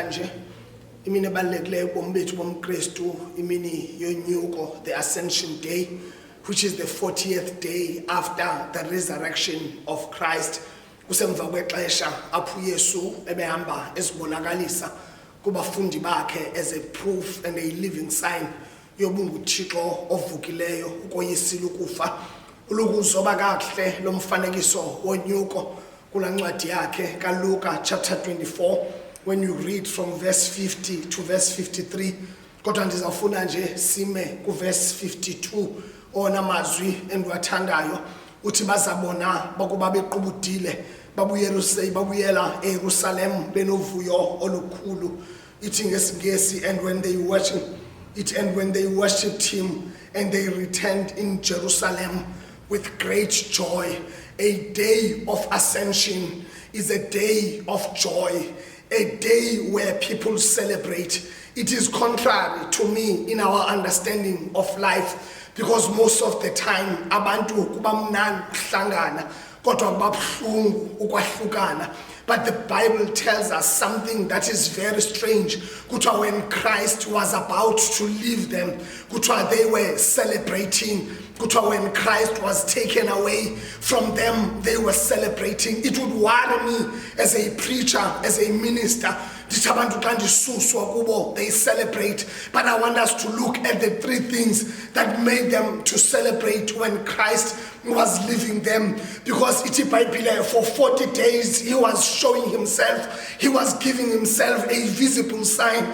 namhlanje imini ebalulekileyo ubomi bethu bomKristu imini yonyuko, the Ascension Day, which is the 40th day after the resurrection of Christ. Kusemva kwexesha apho uYesu ebehamba esibonakalisa kubafundi bakhe as a proof and a living sign yobunguThixo ovukileyo ukoyisile ukufa. Ulukuzoba kahle lo mfanekiso wonyuko kula ncwadi yakhe kaLuka chapter 24 when you read from verse 50 to verse 53. Kodwa ndizawufuna nje sime ku verse 52 ona mazwi endiwathandayo uthi bazabona bakuba bequbudile babuyela eYerusalem benovuyo olukhulu. Ithi ngesingesi and when they worshipped him and they returned in Jerusalem with great joy. A day of ascension is a day of joy, a day where people celebrate. It is contrary to me in our understanding of life, because most of the time abantu kuba mnandi ukuhlangana kodwa kuba buhlungu ukwahlukana. But the Bible tells us something that is very strange. Kuthiwa when Christ was about to leave them, kuthiwa they were celebrating. Kuthiwa when Christ was taken away from them, they were celebrating. It would worry me as a preacher, as a minister, they celebrate. But I want us to look at the three things that made them to celebrate when Christ was leaving them. Because for 40 days he was showing himself, he was giving himself a visible sign.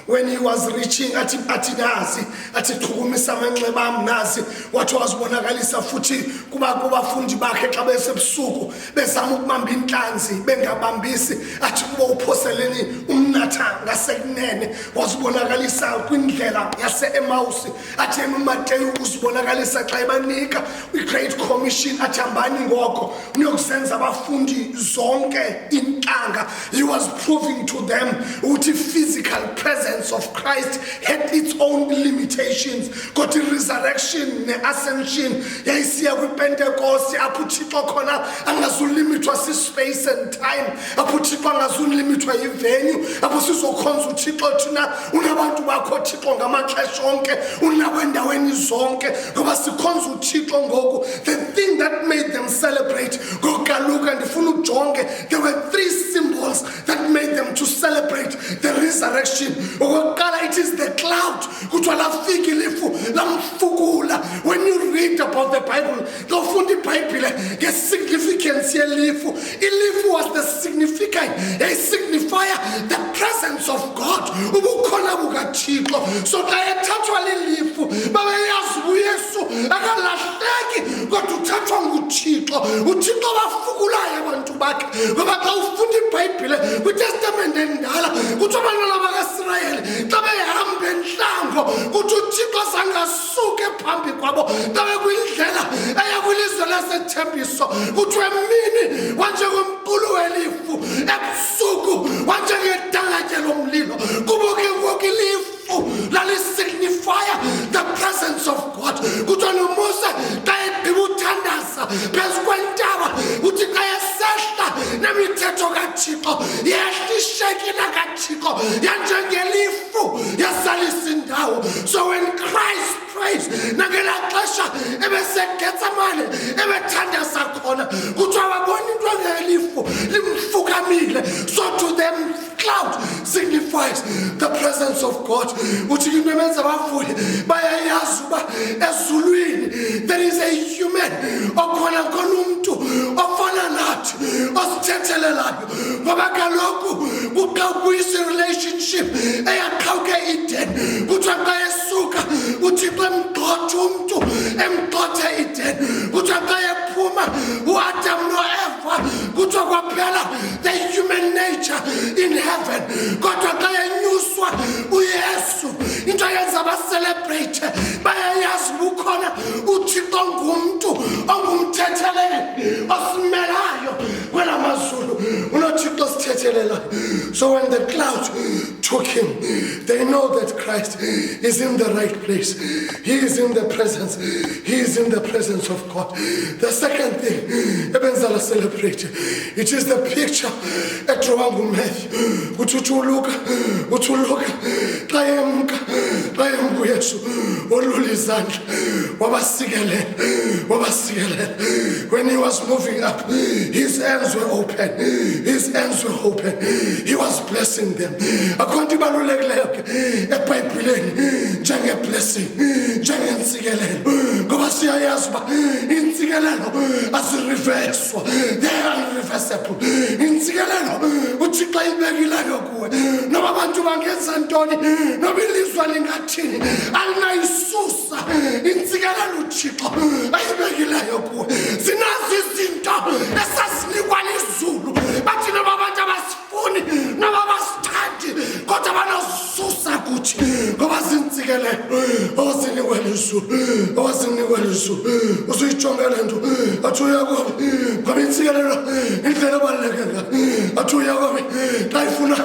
When he was reaching ati nazi ati chukumisa manxeba am nazi wathi wazibonakalisa futhi kubafundi bakhe xa besebusuku bezama ukubamba inhlanzi bengabambisi athi kuba uphoseleni umnatha ngasekunene wazibonakalisa kwindlela yase-Emmaus athi uMateyu uzibonakalisa xa ebanika i-Great Commission athi hambani ngoko niyokusenza abafundi zonke intlanga. He was proving to them ukuthi physical presence of Christ had its own limitations. Got the resurrection, the ascension, yayisiya kwiPentecost apho uThixo khona angazulimitwa si-space and time, apho uThixo angazulimitwa yivenue, apho sizokhonza uThixo thina unabantu bakho Thixo ngamaxesha onke unabo endaweni zonke ngoba sikhonza uThixo ngoku. The thing that made them celebrate, ngokaLuka ndifuna ujonge, there were three symbols that made them to celebrate the resurrection. It is the cloud. When you read about the Bible, the significance ilifu was the signifier the presence of God. So tabe hambe nhlango kuthi uThixo sangasuke phambi kwabo tabe kwindlela eyakwilizwe lasethembiso kuthi emini wanjengompulu welifu ebusuku wanjengedanganye lomlilo kubuke konke ilifu lalisignifier the presence of God. Kuthi noMose xa egqibuthandaza phezu kwentaba uthi xa esehla nemithetho kaThixo yehlishekile kaThixo yanjengelifu yasalisa indawo. So when Christ prays nangela xesha ebeseGetsemane ebethandaza khona kuthiwa babona into engelifu limfukamile. So to them cloud signifies the presence of God. Uthi imemenza abafundi bayayazi uba ezulwini there is a human okhona umuntu ofana nathi osithethelelayo ngoba kaloku kukawuyisa relationship eyaqhawuke Eden. Kuthiwa xa esuka uThixo emgxotha umuntu emgxotha Eden. Kuthiwa xa ephuma uAdam noEva kuthiwa kwaphela the human nature in heaven. Kodwa xa enyuswa uYesu into yenza celebrate bayayazi bukhona uThixo ngumuntu ongumthetheleli osimelayo kwela mazulu unoThixo sithethe So when the clouds took him, they know that Christ is in the right place. He is in the presence. He is in the presence of God. The second thing, ebenzala celebrate, it is the picture edrawn Matthew. Utuluka, Tayamka, Yesu, Olulizandla, Wabasigelela. When he was moving up, his hands were open. His hands were open. He was blessing them. Akonti balulekileyo eBhayibhelini njenge blessing, njenge ntsikelelo. Ngoba siyayazi uba intsikelelo asireverswa. They are irreversible. Intsikelelo uThixo ayibekileyo kuwe. Noma abantu bangenza ntoni, noma ilizwe lingathini, alinayisusa. Intsikelelo uThixo ayibekileyo kuwe. Zinazi izinto esasinikwa lizulu. Bathi noma abantu abasifuni, noma abasithandi, kodwa banasusa kuthi. Ngoba zintsikelelo ozinikwa lizulu. Usuyijonga le nto athi uyakobe ngoba intsikelelo indlela ebaluleke ngayo. Athi uyakobe xa ifuna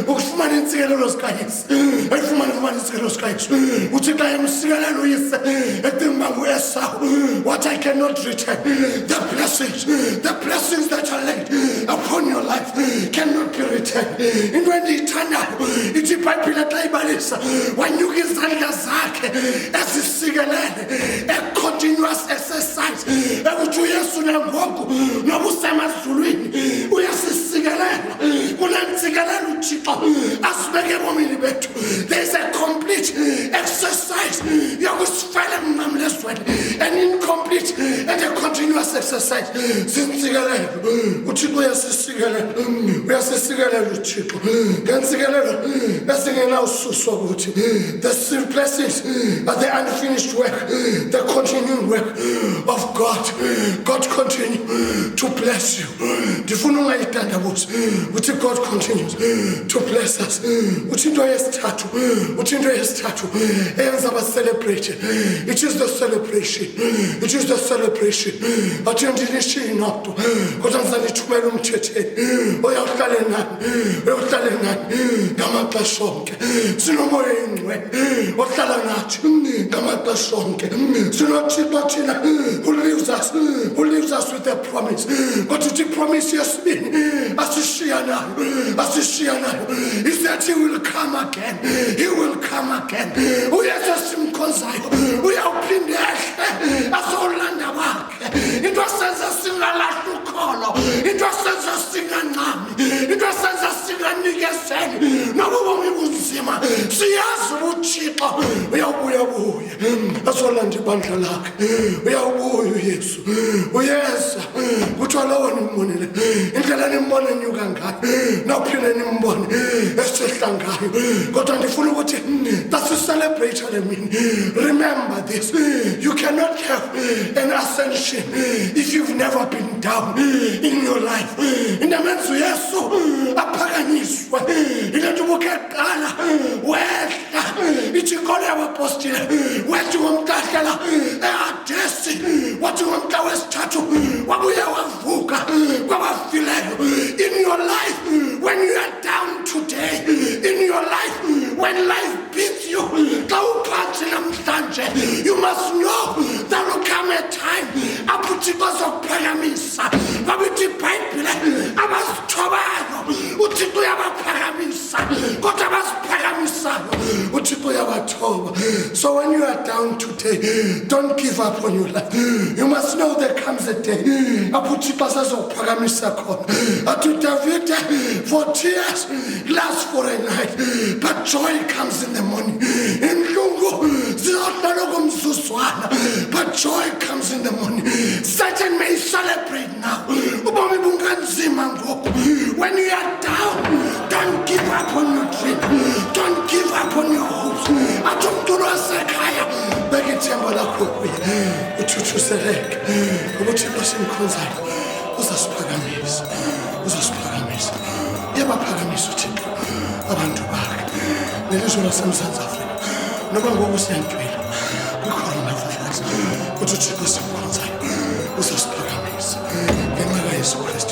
ukufumana intsikelelo zikaYesu, ayifumana intsikelelo zikaYesu. Uthi xa emsikelelo uyise ecinga ngu-Esau, what I cannot return, the blessings that are laid upon your life cannot be returned. Into endiyithandayo ithi iBhayibhile xa ibalisa wanyuka izandla zakhe ezisikelele, a continuous exercise ekuthi uYesu nangoku noba usemazulwini uyasisikelela. Kunantsikelelo uThixo asibeke ebomini bethu. There is a complete exercise yokusifela emnqamlezweni, an incomplete and a continuous exercise. Zintsikelelo uThixo uyasisikelela uThixo. Ngentsikelelo esingenawususwa kuthi the blessings are the unfinished work, the continuing work of God. God continue to bless you. Ndifuna ungayitandabuzi uthi God continues to bless us. Uthi into yesithathu eyenza ba-celebrate. It is the celebration. Athi ndinishiye inoto kodwa ndizanithumela umthetheni oyawuhlale nani ngamaxesha onke. Sinomoya oyingcwele ohlala nathi ngamaxesha onke. SinoThixo thina who leaves us with a promise. Kodwa uthi promise yesibini asishiya nayo. He said he will come again. uYesu simkhonzayo uyawuphinda ehle asolanda wakhe. Into esenza singalahli ukholo, into esenza singancami, into esenza singanikezeli noba ubomi bunzima. Siyazi uThixo uyawubuya asolanda ibandla lakhe. Uyawubuya uYesu, uyeza kuthiwa lowo nimbonile indlela nimbone enyuka ngayo nawuphinde nimbone esehla ngayo. Kodwa ndifuna ukuthi celebrate le mini. Remember this, you cannot have an ascension if you've never been down in your life. Inamenza uYesu aphakanyiswe into bukeqala wehla ithi inkolo yabapostile wethi ngomntahlela eHadesi, wathi ngomhla wesithathu wabuya wavuka kwabafileyo. In your life, when you are down today, in your life, when life beats you, you must know there will come a time abuthixo azokuphakamisa. Babithi iBhayibhile abasithobayo uThixo uyabaphakamisa, kodwa abasiphakamisayo uThixo uyabathoba. So when you are down today, don't give up on your life. You must know there comes a day abuthixo azokuphakamisa khona. Athi David, for tears last for a night, but joy comes in the morning. But joy comes in the morning. Satan may celebrate now. When you are down, don't give up on your dream. Don't give up on your hopes. Noba ngoku siyantywila kwi-coronavirus, uthi uThixo simkhonzayo uzasiphakamisa ngenxa kaYesu Kristu.